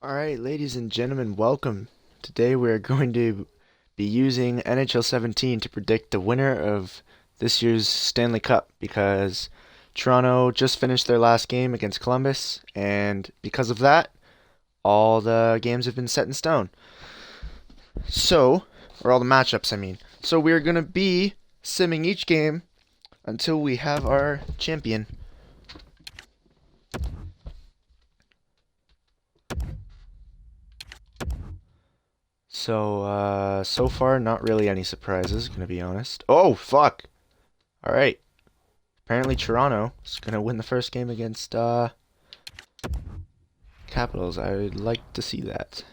Alright, ladies and gentlemen, welcome. Today we're going to be using NHL 17 to predict the winner of this year's Stanley Cup because Toronto just finished their last game against Columbus, and because of that, all the games have been set in stone. Or all the matchups, I mean. So we're going to be simming each game until we have our champion. So far, not really any surprises, gonna be honest. Oh, fuck! Alright. Apparently Toronto is gonna win the first game against, Capitals. I'd like to see that.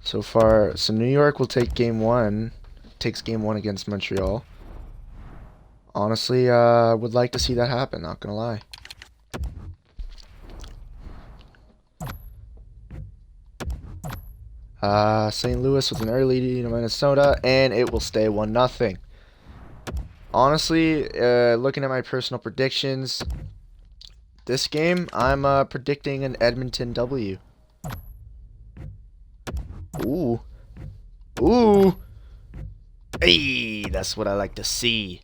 So New York will take game one. Takes game one against Montreal. Honestly, would like to see that happen, not gonna lie. St. Louis with an early lead in Minnesota, and it will stay 1-0. Honestly, looking at my personal predictions, this game, I'm predicting an Edmonton W. Ooh. Ooh. Hey, that's what I like to see.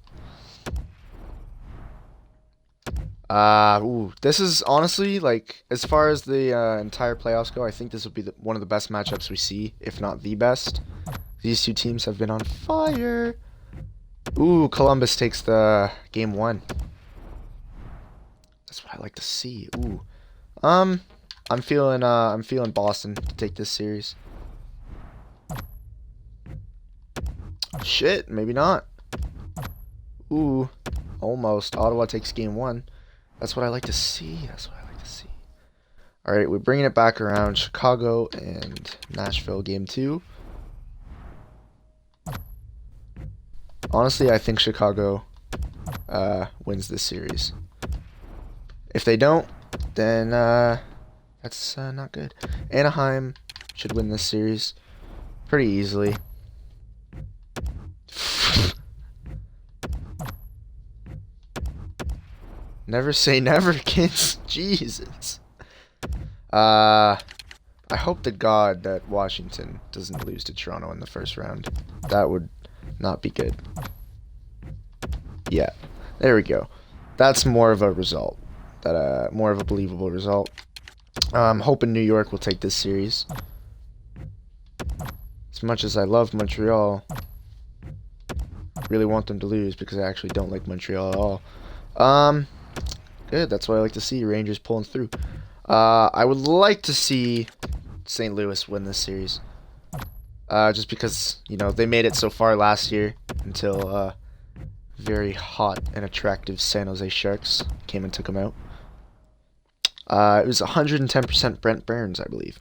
This is honestly, like, as far as the entire playoffs go, I think this will be one of the best matchups we see, if not the best. These two teams have been on fire. Ooh, Columbus takes the game one. That's what I like to see. Ooh. I'm feeling Boston to take this series. Shit, maybe not. Ooh, almost. Ottawa takes game one. That's what I like to see. That's what I like to see. All right, we're bringing it back around. Chicago and Nashville game two. Honestly, I think Chicago wins this series. If they don't, then that's not good. Anaheim should win this series pretty easily. Never say never, kids. Jesus. I hope to God that Washington doesn't lose to Toronto in the first round. That would not be good. Yeah, there we go. That's more of a result. More of a believable result. I'm hoping New York will take this series. As much as I love Montreal, I really want them to lose because I actually don't like Montreal at all. Good, that's what I like to see. Rangers pulling through. I would like to see St. Louis win this series. Just because, you know, they made it so far last year until very hot and attractive San Jose Sharks came and took them out. It was 110% Brent Burns, I believe.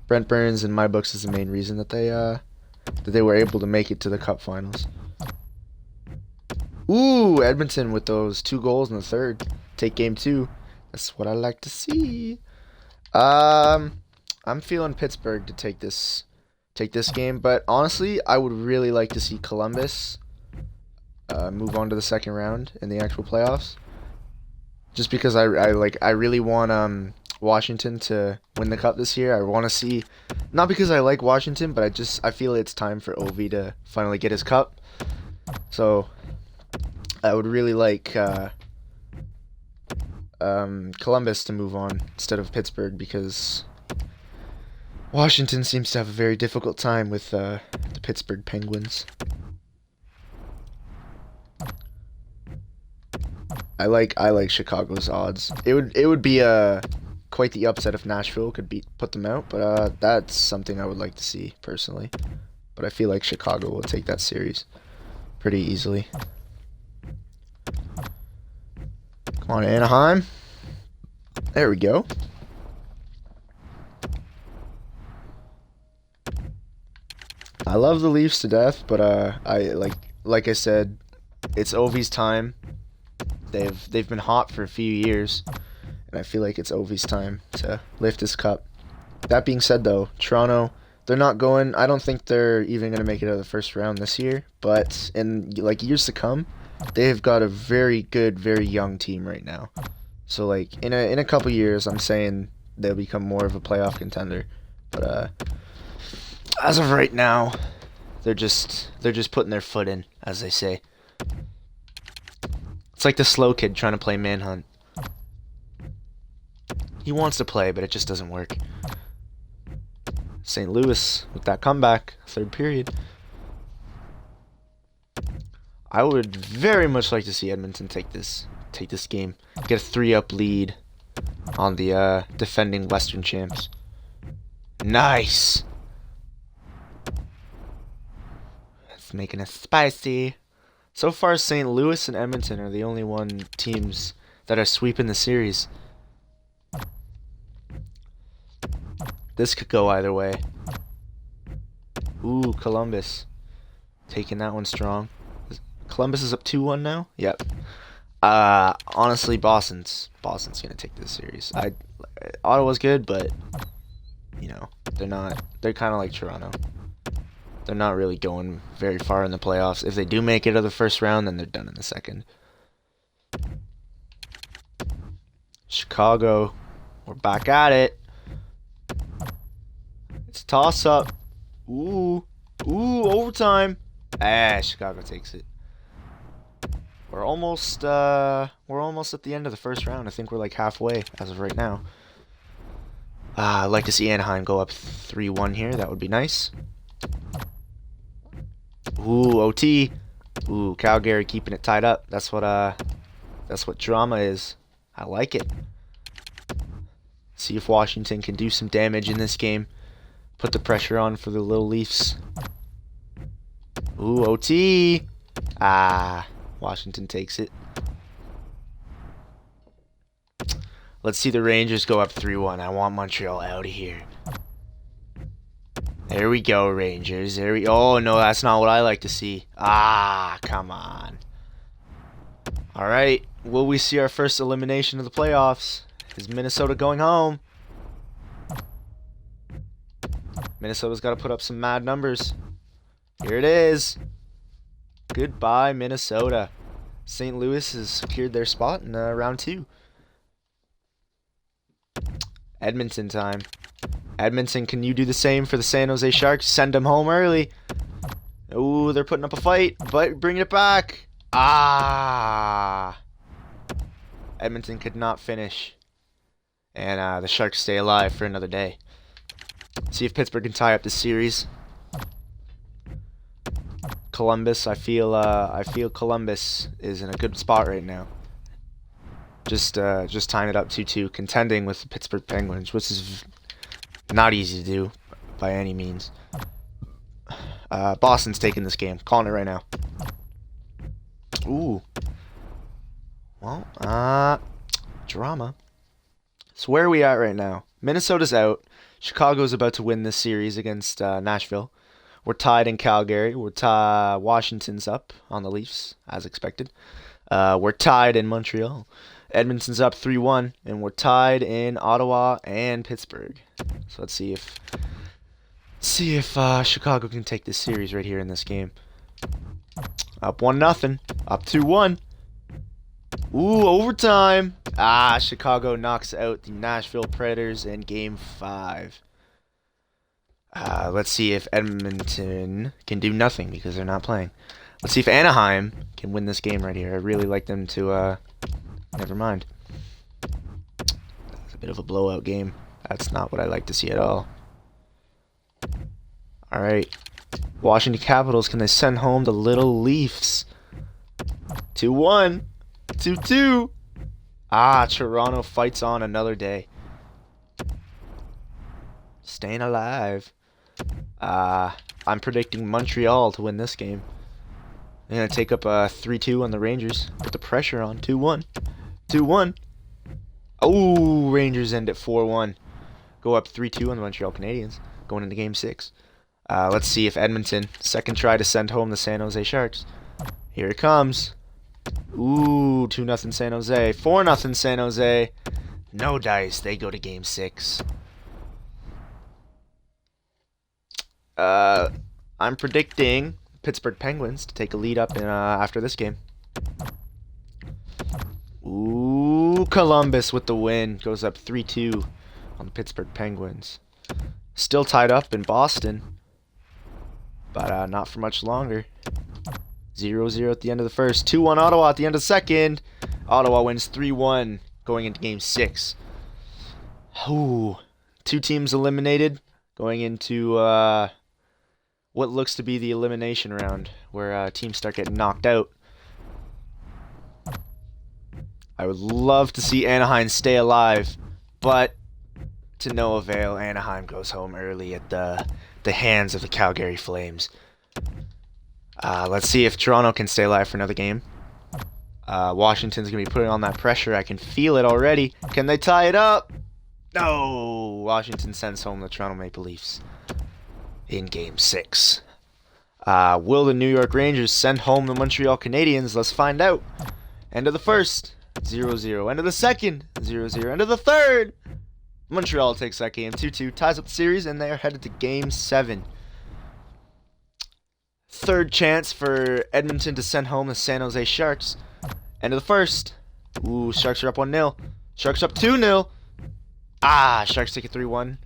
Brent Burns, in my books, is the main reason that they were able to make it to the Cup Finals. Ooh, Edmonton with those 2 goals in the third. Take game 2. That's what I like to see. I'm feeling Pittsburgh to take this game, but honestly, I would really like to see Columbus move on to the second round in the actual playoffs. Just because I really want Washington to win the cup this year. I want to see, not because I like Washington, but I feel it's time for Ovi to finally get his cup. So I would really like Columbus to move on instead of Pittsburgh because Washington seems to have a very difficult time with the Pittsburgh Penguins. I like Chicago's odds. It would be quite the upset if Nashville could put them out, but that's something I would like to see personally. But I feel like Chicago will take that series pretty easily. Come on, Anaheim. There we go. I love the Leafs to death, but like I said, it's Ovi's time. They've been hot for a few years, and I feel like it's Ovi's time to lift his cup. That being said, though, Toronto, they're not going. I don't think they're even going to make it out of the first round this year. But in like years to come, they've got a very good, very young team right now. So like in a couple years, I'm saying they'll become more of a playoff contender. But as of right now, they're just putting their foot in, as they say. It's like the slow kid trying to play manhunt. He wants to play, but it just doesn't work. St. Louis with that comeback, third period. I would very much like to see Edmonton take this game, get a 3-up lead on the defending Western champs. Nice. That's making it spicy. So far, St. Louis and Edmonton are the only teams that are sweeping the series. This could go either way. Ooh, Columbus taking that one strong. Columbus is up 2-1 now. Yep. Honestly, Boston's gonna take this series. Ottawa's good, but you know they're not. They're kind of like Toronto. They're not really going very far in the playoffs. If they do make it to the first round, then they're done in the second. Chicago, we're back at it. It's a toss-up. Ooh, overtime. Chicago takes it. We're almost at the end of the first round. I think we're like halfway as of right now. I'd like to see Anaheim go up 3-1 here. That would be nice. Ooh, OT. Ooh, Calgary keeping it tied up. That's what drama is. I like it. See if Washington can do some damage in this game. Put the pressure on for the Little Leafs. Ooh, OT. Washington takes it. Let's see the Rangers go up 3-1. I want Montreal out of here. There we go, Rangers. Oh, no, that's not what I like to see. Come on. All right. Will we see our first elimination of the playoffs? Is Minnesota going home? Minnesota's got to put up some mad numbers. Here it is. Goodbye, Minnesota. St. Louis has secured their spot in round 2. Edmonton time. Edmonton, can you do the same for the San Jose Sharks? Send them home early. Ooh, they're putting up a fight, but bringing it back. Edmonton could not finish. And the Sharks stay alive for another day. See if Pittsburgh can tie up this series. Columbus, I feel Columbus is in a good spot right now. Just tying it up 2-2, contending with the Pittsburgh Penguins, which is not easy to do by any means. Boston's taking this game. Calling it right now. Ooh. Well, drama. So where are we at right now? Minnesota's out. Chicago's about to win this series against Nashville. We're tied in Calgary. Washington's up on the Leafs, as expected. We're tied in Montreal. Edmonton's up 3-1, and we're tied in Ottawa and Pittsburgh. So let's see if Chicago can take this series right here in this game. Up 1-0. Up 2-1. Ooh, overtime. Chicago knocks out the Nashville Predators in Game 5. Let's see if Edmonton can do nothing because they're not playing. Let's see if Anaheim can win this game right here. I really like them to... Never mind. That's a bit of a blowout game. That's not what I like to see at all. Alright. Washington Capitals, can they send home the Little Leafs? 2-1. 2-2. Toronto fights on another day. Staying alive. I'm predicting Montreal to win this game. They're going to take up 3-2 on the Rangers. Put the pressure on. 2-1. 2-1. Oh, Rangers end at 4-1. Go up 3-2 on the Montreal Canadiens. Going into Game 6. Let's see if Edmonton, second try to send home the San Jose Sharks. Here it comes. Ooh, 2-0 San Jose. 4-0 San Jose. No dice. They go to Game 6. I'm predicting Pittsburgh Penguins to take a lead up in, after this game. Ooh, Columbus with the win. Goes up 3-2 on the Pittsburgh Penguins. Still tied up in Boston, but not for much longer. 0-0 at the end of the first. 2-1 Ottawa at the end of the second. Ottawa wins 3-1 going into Game 6. Ooh, 2 teams eliminated going into what looks to be the elimination round, where teams start getting knocked out. I would love to see Anaheim stay alive, but to no avail. Anaheim goes home early at the hands of the Calgary Flames. Let's see if Toronto can stay alive for another game. Washington's going to be putting on that pressure. I can feel it already. Can they tie it up? No! Washington sends home the Toronto Maple Leafs in Game 6. Will the New York Rangers send home the Montreal Canadiens? Let's find out. End of the first, 0-0. End of the second, 0-0. End of the third, Montreal takes that game 2-2, ties up the series, and they are headed to Game 7. Third chance for Edmonton to send home the San Jose Sharks. End of the first. Ooh, Sharks are up 1-0. Sharks up 2-0. Sharks take it 3-1.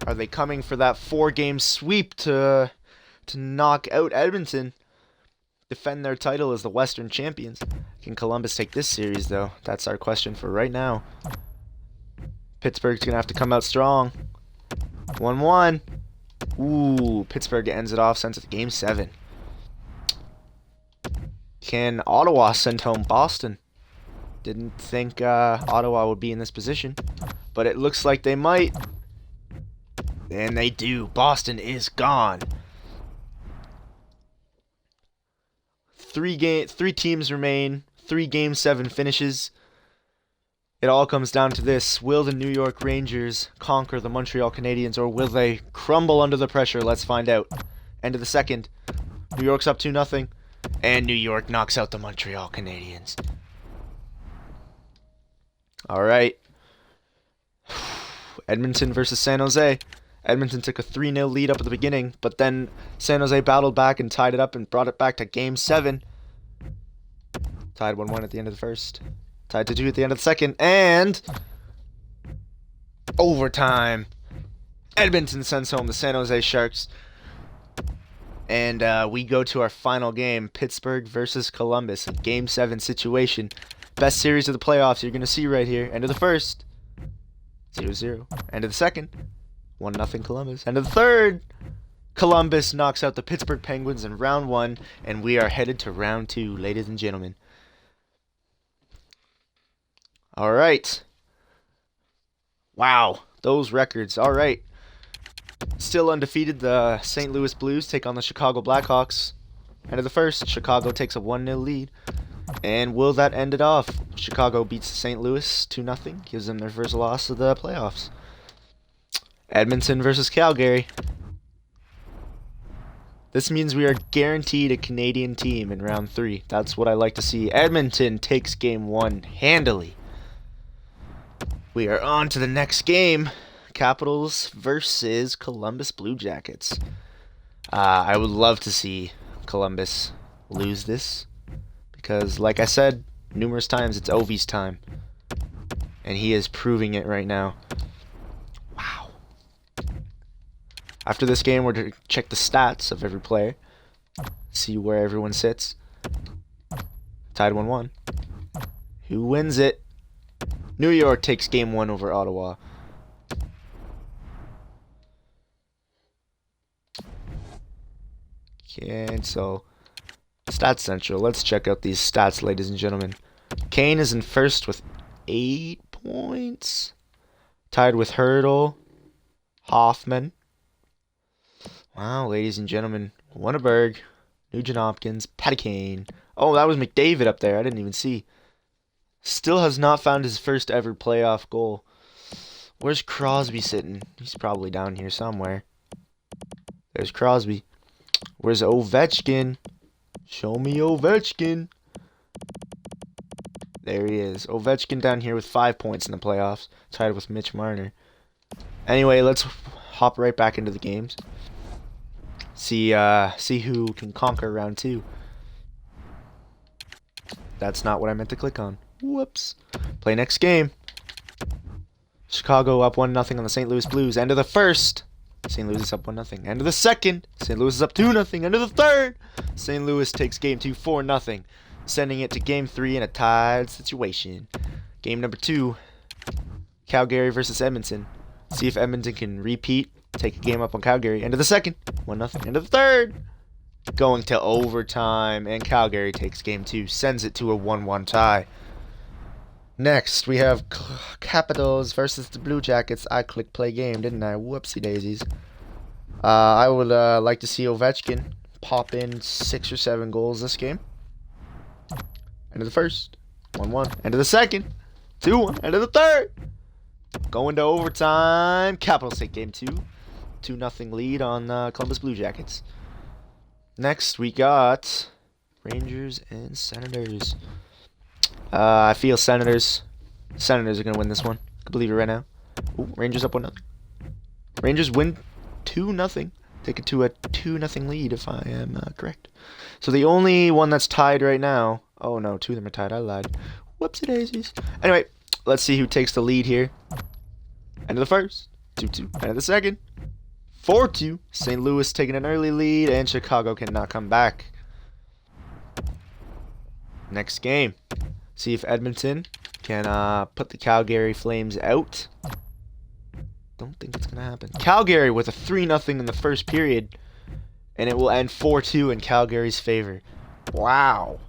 Are they coming for that 4-game sweep to knock out Edmonton? Defend their title as the Western champions. Can Columbus take this series, though? That's our question for right now. Pittsburgh's going to have to come out strong. 1-1. Ooh, Pittsburgh ends it off, sends it to Game 7. Can Ottawa send home Boston? Didn't think Ottawa would be in this position, but it looks like they might. And they do. Boston is gone. 3 teams remain. 3 Game 7 finishes. It all comes down to this. Will the New York Rangers conquer the Montreal Canadiens, or will they crumble under the pressure? Let's find out. End of the second. New York's up 2-0. And New York knocks out the Montreal Canadiens. Alright. Edmonton versus San Jose. Edmonton took a 3-0 lead up at the beginning, but then San Jose battled back and tied it up and brought it back to Game 7. Tied 1-1 at the end of the first. Tied 2-2 at the end of the second. And overtime. Edmonton sends home the San Jose Sharks. And we go to our final game, Pittsburgh versus Columbus. A Game 7 situation. Best series of the playoffs you're going to see right here. End of the first. 0-0. End of the second. 1-0 Columbus. End of the third. Columbus knocks out the Pittsburgh Penguins in round 1. And we are headed to round 2, ladies and gentlemen. Alright. Wow. Those records. Alright. Still undefeated, the St. Louis Blues take on the Chicago Blackhawks. End of the first, Chicago takes a 1-0 lead. And will that end it off? Chicago beats St. Louis 2-0, gives them their first loss of the playoffs. Edmonton versus Calgary. This means we are guaranteed a Canadian team in round 3. That's what I like to see. Edmonton takes Game 1 handily. We are on to the next game. Capitals versus Columbus Blue Jackets. I would love to see Columbus lose this, because like I said numerous times, it's Ovi's time, and he is proving it right now. Wow. After this game, we're to check the stats of every player, see where everyone sits. Tied 1-1. Who wins it? New York takes Game 1 over Ottawa. And so, Stats Central. Let's check out these stats, ladies and gentlemen. Kane is in first with 8 points. Tied with Hurdle, Hoffman. Wow, ladies and gentlemen. Winterberg, Nugent Hopkins, Patty Kane. Oh, that was McDavid up there. I didn't even see. Still has not found his first ever playoff goal. Where's Crosby sitting? He's probably down here somewhere. There's Crosby. Where's Ovechkin? Show me Ovechkin. There he is. Ovechkin down here with 5 points in the playoffs. Tied with Mitch Marner. Anyway, let's hop right back into the games. See who can conquer round 2. That's not what I meant to click on. Whoops. Play next game. Chicago up 1-0 on the St. Louis Blues. End of the first. St. Louis is up 1-0. End of the second. St. Louis is up 2-0. End of the third. St. Louis takes game 2 4-0, sending it to game 3 in a tied situation. Game number 2. Calgary versus Edmonton. See if Edmonton can repeat. Take a game up on Calgary. End of the second. 1-0. End of the third. Going to overtime. And Calgary takes game 2. Sends it to a 1-1 tie. Next, we have Capitals versus the Blue Jackets. I clicked play game, didn't I? Whoopsie daisies. I would like to see Ovechkin pop in 6 or 7 goals this game. End of the first. 1-1. End of the second. 2-1. End of the third. Going to overtime. Capitals take game 2. 2-0 lead on Columbus Blue Jackets. Next, we got Rangers and Senators. I feel Senators are going to win this one. I can believe it right now. Ooh, Rangers up 1-0. Rangers win 2-0. Take it to a 2-0 lead if I am correct. So the only one that's tied right now. Oh no, 2 of them are tied. I lied. Whoopsie daisies. Anyway, let's see who takes the lead here. End of the first. 2-2. End of the second. 4-2. St. Louis taking an early lead, and Chicago cannot come back. Next game. See if Edmonton can put the Calgary Flames out. Don't think it's going to happen. Calgary with a 3-0 in the first period, and it will end 4-2 in Calgary's favor. Wow.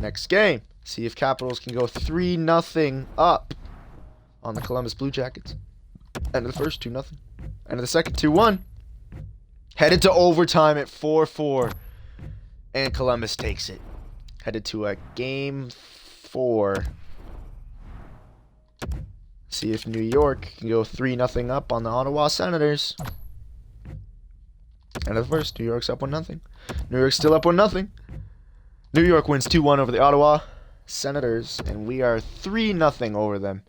Next game. See if Capitals can go 3-0 up on the Columbus Blue Jackets. End of the first, 2-0. End of the second, 2-1. Headed to overtime at 4-4, and Columbus takes it. Headed to a game 4. See if New York can go 3-0 up on the Ottawa Senators. End of the first. New York's up 1-0. New York's still up 1-0. New York wins 2-1 over the Ottawa Senators, and we are 3-0 over them.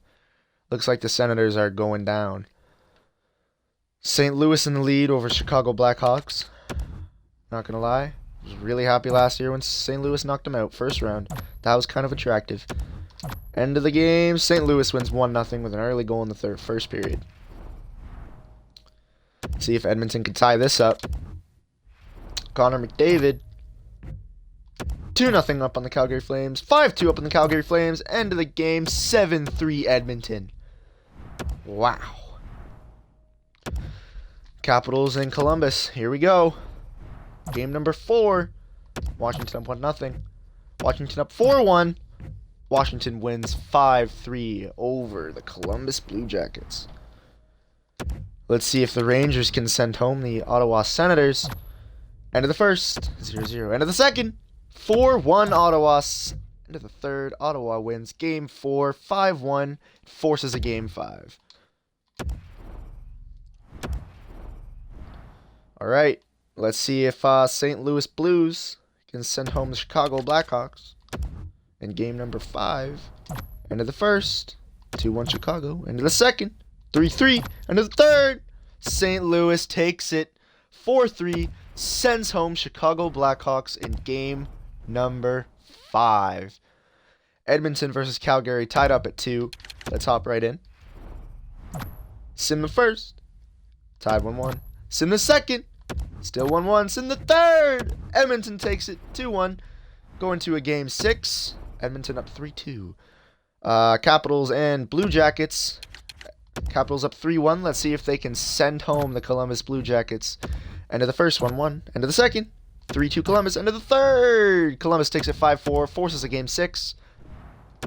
Looks like the Senators are going down. St. Louis in the lead over Chicago Blackhawks. Not going to lie. I was really happy last year when St. Louis knocked them out first round. That was kind of attractive. End of the game. St. Louis wins 1-0 with an early goal in the first period. See if Edmonton can tie this up. Connor McDavid. 2-0 up on the Calgary Flames. 5-2 up on the Calgary Flames. End of the game. 7-3 Edmonton. Wow. Capitals in Columbus. Here we go. Game number 4. Washington up 1-0. Washington up 4-1. Washington wins 5-3 over the Columbus Blue Jackets. Let's see if the Rangers can send home the Ottawa Senators. End of the first, 0-0. End of the second, 4-1 Ottawa. End of the third, Ottawa wins game 4, 5-1. Forces a game 5. All right. Let's see if St. Louis Blues can send home the Chicago Blackhawks in game number 5. End of the first, 2-1 Chicago. End of the second, 3-3. End of the third, St. Louis takes it 4-3, sends home Chicago Blackhawks in game number 5. Edmonton versus Calgary tied up at 2. Let's hop right in. Sim the first, tied 1-1. Sim the second, still 1-1. Sim the third, Edmonton takes it 2-1. Going to a game 6. Edmonton up 3-2. Capitals and Blue Jackets. Capitals up 3-1. Let's see if they can send home the Columbus Blue Jackets. End of the first, 1-1. End of the second, 3-2 Columbus. End of the third, Columbus takes it 5-4. Forces a game 6.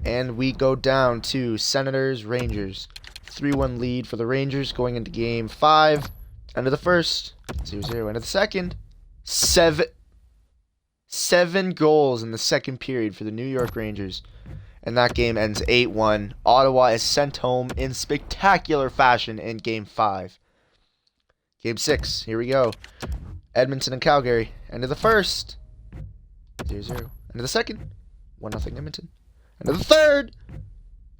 And we go down to Senators, Rangers. 3-1 lead for the Rangers going into game 5. End of the first, 0-0. End of the second, 7 goals in the second period for the New York Rangers. And that game ends 8-1. Ottawa is sent home in spectacular fashion in game 5. Game 6, here we go. Edmonton and Calgary. End of the first, 0-0. End of the second, 1-0 Edmonton. End of the third,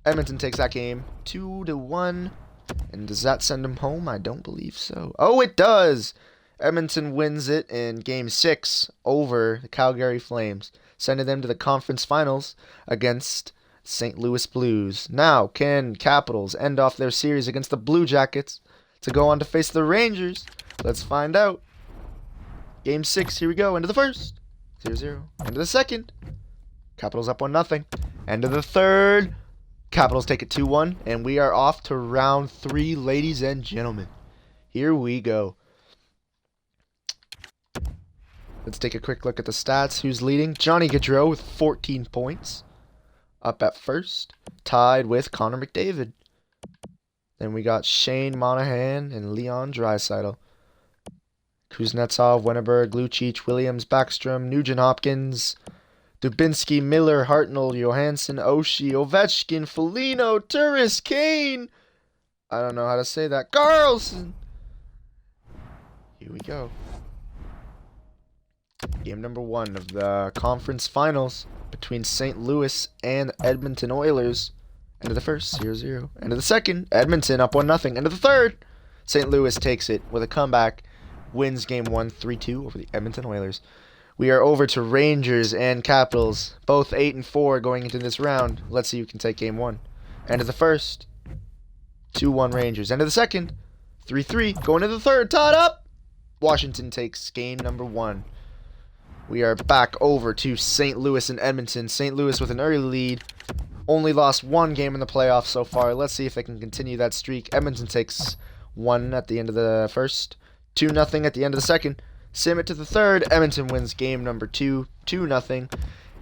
Edmonton takes that game 2-1. And does that send them home? I don't believe so. Oh, it does. Edmonton wins it in Game 6 over the Calgary Flames, sending them to the conference finals against St. Louis Blues. Now, can Capitals end off their series against the Blue Jackets to go on to face the Rangers? Let's find out. Game 6, here we go. End of the first. 0-0. End of the second. Capitals up 1-0. End of the third. Capitals take it 2-1. And we are off to round 3, ladies and gentlemen. Here we go. Let's take a quick look at the stats. Who's leading? Johnny Gaudreau with 14 points. Up at first. Tied with Connor McDavid. Then we got Shane Monahan and Leon Draisaitl. Kuznetsov, Wennerberg, Lucic, Williams, Backstrom, Nugent-Hopkins, Dubinsky, Miller, Hartnell, Johansson, Oshie, Ovechkin, Foligno, Turris, Kane. I don't know how to say that. Carlson. Here we go. Game number 1 of the conference finals between St. Louis and Edmonton Oilers. End of the first, 0-0. End of the second, Edmonton up 1-0. End of the third, St. Louis takes it with a comeback, wins game 1 3-2 over the Edmonton Oilers. We are over to Rangers and Capitals, both 8-4 going into this round. Let's see who can take game 1. End of the first, 2-1 Rangers. End of the second, 3-3. Going to the third, tied up. Washington takes game number 1. We are back over to St. Louis and Edmonton. St. Louis with an early lead. Only lost 1 game in the playoffs so far. Let's see if they can continue that streak. Edmonton takes 1 at the end of the first. 2-0 at the end of the second. Sim it to the third. Edmonton wins game number 2, 2-0.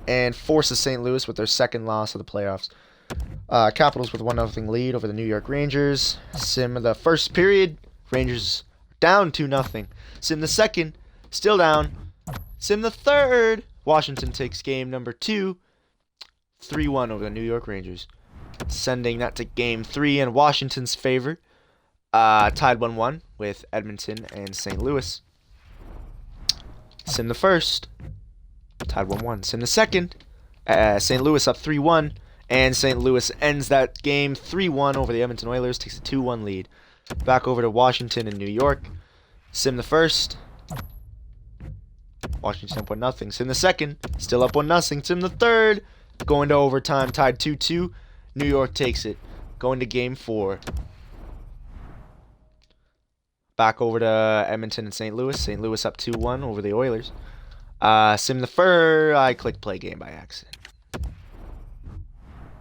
And forces St. Louis with their second loss of the playoffs. Capitals with a 1-0 lead over the New York Rangers. Sim the first period. Rangers down 2-0. Sim the second. Still down. Sim the third. Washington takes game number 2, 3-1 over the New York Rangers. Sending that to game 3 in Washington's favor. Tied 1-1 with Edmonton and St. Louis. Sim the first. Tied 1-1. Sim the second. St. Louis up 3-1. And St. Louis ends that game 3-1 over the Edmonton Oilers. Takes a 2-1 lead. Back over to Washington and New York. Sim the first. Washington up 1-0. Sim the second. Still up 1-0. Sim the third. Going to overtime. Tied 2-2. New York takes it. Going to game 4. Back over to Edmonton and St. Louis. St. Louis up 2-1 over the Oilers. Sim the first. I clicked play game by accident.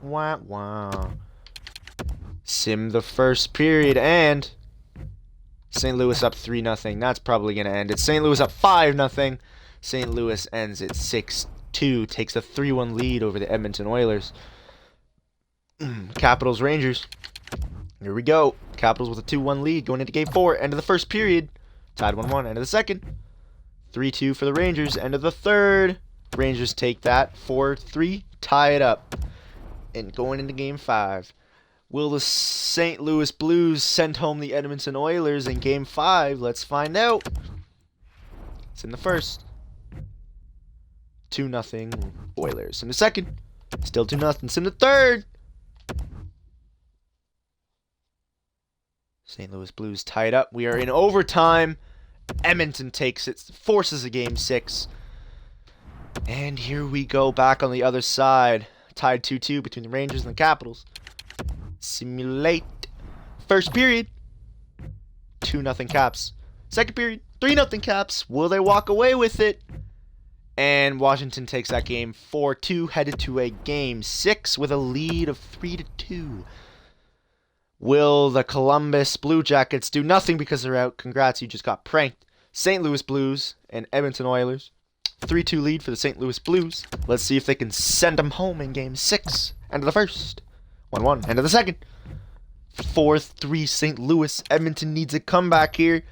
Wow. Sim the first period and St. Louis up 3-0. That's probably going to end it. St. Louis up 5-0. St. Louis ends it 6-2. Takes a 3-1 lead over the Edmonton Oilers. Capitals Rangers. Here we go. Capitals with a 2-1 lead going into game 4. End of the first period. Tied 1-1. End of the second. 3-2 for the Rangers. End of the third. Rangers take that. 4-3. Tie it up. And going into game 5. Will the St. Louis Blues send home the Edmonton Oilers in game 5? Let's find out. It's in the first. 2-0 Oilers. In the second. Still 2-0. It's in the third. St. Louis Blues tied up. We are in overtime. Edmonton takes it. Forces a game 6. And here we go back on the other side. Tied 2-2 between the Rangers and the Capitals. Simulate. First period. 2-0 Caps. Second period. 3-0 Caps. Will they walk away with it? And Washington takes that game 4-2. Headed to a game 6 with a lead of 3-2. Will the Columbus Blue Jackets do nothing because they're out? Congrats, you just got pranked. St. Louis Blues and Edmonton Oilers. 3-2 lead for the St. Louis Blues. Let's see if they can send them home in game 6. End of the first. 1-1. End of the second. 4-3 St. Louis. Edmonton needs a comeback here.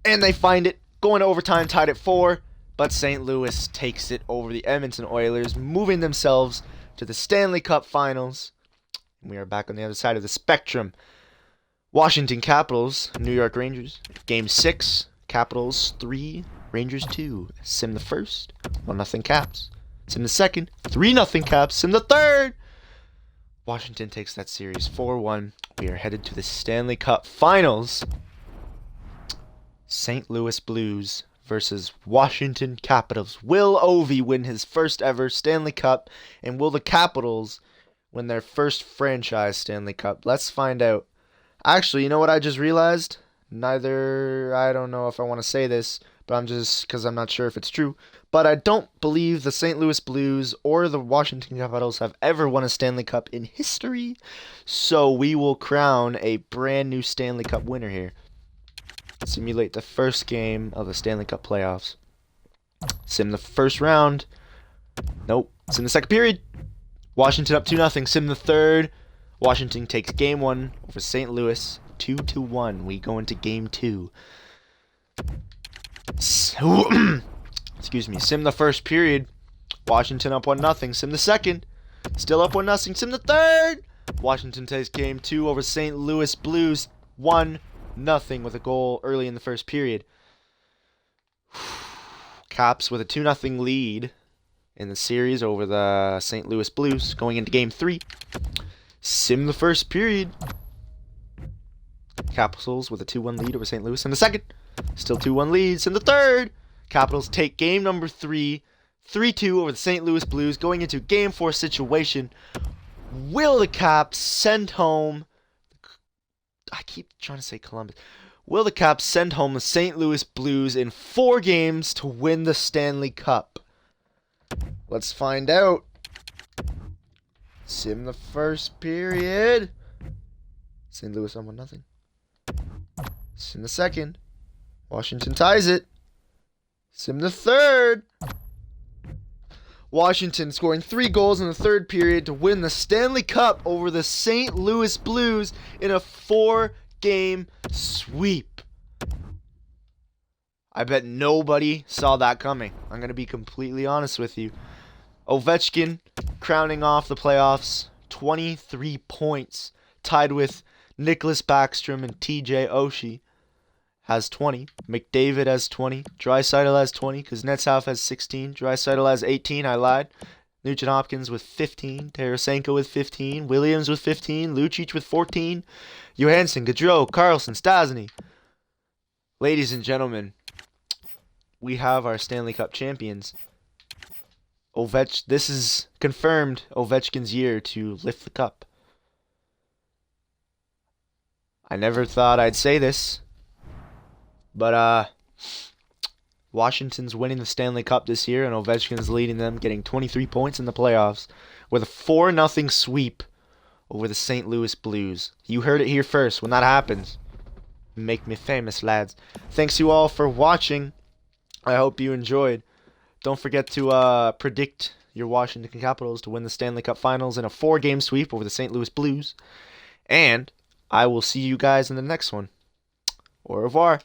And they find it. Going to overtime, tied at 4. But St. Louis takes it over the Edmonton Oilers, moving themselves to the Stanley Cup Finals. We are back on the other side of the spectrum. Washington Capitals, New York Rangers. Game 6, Capitals 3, Rangers 2. Sim the first, 1-0 Caps. Sim the second, 3-0 Caps. Sim the third. Washington takes that series 4-1. We are headed to the Stanley Cup Finals. St. Louis Blues versus Washington Capitals. Will Ovi win his first ever Stanley Cup? And will the Capitals win their first franchise Stanley Cup? Let's find out. Actually, you know what I just realized? I don't know if I want to say this, but because I'm not sure if it's true. But I don't believe the St. Louis Blues or the Washington Capitals have ever won a Stanley Cup in history. So we will crown a brand new Stanley Cup winner here. Simulate the first game of the Stanley Cup playoffs. Sim the first round. Nope. Sim the second period. Washington up 2-0. Sim the third. Washington takes game 1 over St. Louis. 2-1. We go into game 2. Excuse me. Sim the first period. Washington up 1-0. Sim the second. Still up 1-0. Sim the third. Washington takes game 2 over St. Louis Blues. 1-0 with a goal early in the first period. Caps with a 2-0 lead in the series over the St. Louis Blues going into game 3. Sim the first period. Capitals with a 2-1 lead over St. Louis in the second. Still 2-1 leads in the third. Capitals take game number 3. 3-2 over the St. Louis Blues going into game 4 situation. Will the Caps send home... I keep trying to say Columbus. Will the Caps send home the St. Louis Blues in 4 games to win the Stanley Cup? Let's find out. Sim the first period. St. Louis on 1-0. Sim the second. Washington ties it. Sim the third. Washington scoring 3 goals in the third period to win the Stanley Cup over the St. Louis Blues in a 4-game sweep. I bet nobody saw that coming. I'm going to be completely honest with you. Ovechkin crowning off the playoffs, 23 points, tied with Nicholas Backstrom and TJ Oshie. Has 20. McDavid has 20. Draisaitl has 20. Kuznetsov has 16. Draisaitl has 18. I lied. Nugent Hopkins with 15. Tarasenko with 15. Williams with 15. Lucic with 14. Johansson, Gaudreau, Carlson, Stasny. Ladies and gentlemen, we have our Stanley Cup champions. This is confirmed Ovechkin's year to lift the cup. I never thought I'd say this, but Washington's winning the Stanley Cup this year, and Ovechkin's leading them, getting 23 points in the playoffs with a 4-0 sweep over the St. Louis Blues. You heard it here first. When that happens, make me famous, lads. Thanks you all for watching. I hope you enjoyed. Don't forget to predict your Washington Capitals to win the Stanley Cup Finals in a 4-game sweep over the St. Louis Blues. And I will see you guys in the next one. Au revoir.